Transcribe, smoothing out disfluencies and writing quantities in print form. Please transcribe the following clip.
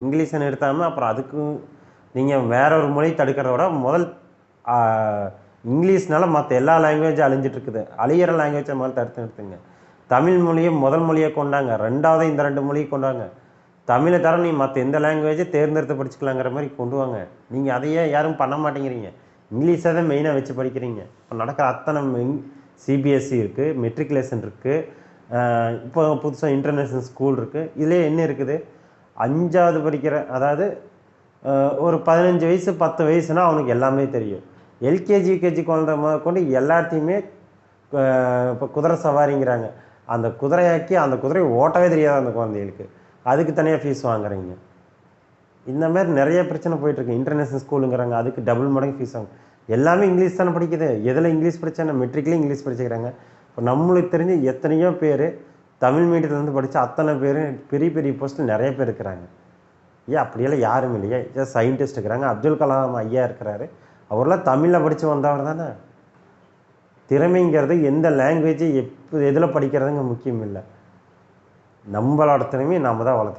இங்கிலீஷை நிறுத்தாமல் அப்புறம் அதுக்கும் நீங்கள் வேற ஒரு மொழி தடுக்கிறத விட முதல் இங்கிலீஷ்னால மற்ற எல்லா லாங்குவேஜும் அழிஞ்சிட்ருக்குது. அழியிற லாங்குவேஜை முதல்ல தடுத்து நிறுத்துங்க. தமிழ் மொழியை முதல் மொழியை கொண்டாங்க. 2வது இந்த 2 மொழியை கொண்டு வாங்க. தமிழை தவிர நீ மற்ற எந்த லாங்குவேஜை தேர்ந்தெடுத்து படிச்சுக்கலாங்கிற மாதிரி கொண்டு வாங்க. நீங்கள் அதையே யாரும் பண்ண மாட்டேங்கிறீங்க. இங்கிலீஷை தான் மெயினாக வச்சு படிக்கிறீங்க. இப்போ நடக்கிற அத்தனை சிபிஎஸ்சி இருக்குது, மெட்ரிகுலேஷன் இருக்குது, இப்போ புதுசாக இன்டர்நேஷ்னல் ஸ்கூல் இருக்குது. இதிலே என்ன இருக்குது? 5வது படிக்கிற, அதாவது ஒரு 15 வயசு 10 வயசுனா அவனுக்கு எல்லாமே தெரியும். எல்கேஜி யூகேஜி குழந்தை கொண்டு எல்லாத்தையுமே இப்போ குதிரை சவாரிங்கிறாங்க. அந்த குதிரையாக்கி அந்த குதிரையை ஓட்டவே தெரியாது அந்த குழந்தைகளுக்கு. அதுக்கு தனியாக ஃபீஸ் வாங்குறீங்க. இந்த மாதிரி நிறைய பிரச்சனை போயிட்டுருக்கு. இன்டர்நேஷ்னல் ஸ்கூலுங்கிறாங்க, அதுக்கு டபுள் மடங்கு ஃபீஸ் வாங்க. எல்லாமே இங்கிலீஷ் தானே படிக்குது. எதில் இங்கிலீஷ் படித்தா மெட்ரிக்லேயும் இங்கிலீஷ் படிச்சுக்கிறாங்க. இப்போ நம்மளுக்கு தெரிஞ்சு எத்தனையோ பேர் தமிழ் மீடியத்துலேருந்து படித்தா அத்தனை பேர் பெரிய பெரிய போஸ்ட்டில் நிறைய பேர் இருக்கிறாங்க. ஏன் அப்படியெல்லாம் யாரும் இல்லையா? ஏன் சயின்டிஸ்ட் இருக்கிறாங்க, அப்துல் கலாம் ஐயா இருக்கிறாரு, அவரெல்லாம் தமிழில் படித்து வந்தவர் தானே. திறமைங்கிறது எந்த லாங்குவேஜை எதில் படிக்கிறதுங்க முக்கியம் இல்லை. நம்மளோட திறமையை நாம் தான் வளர்த்திக்கணும்.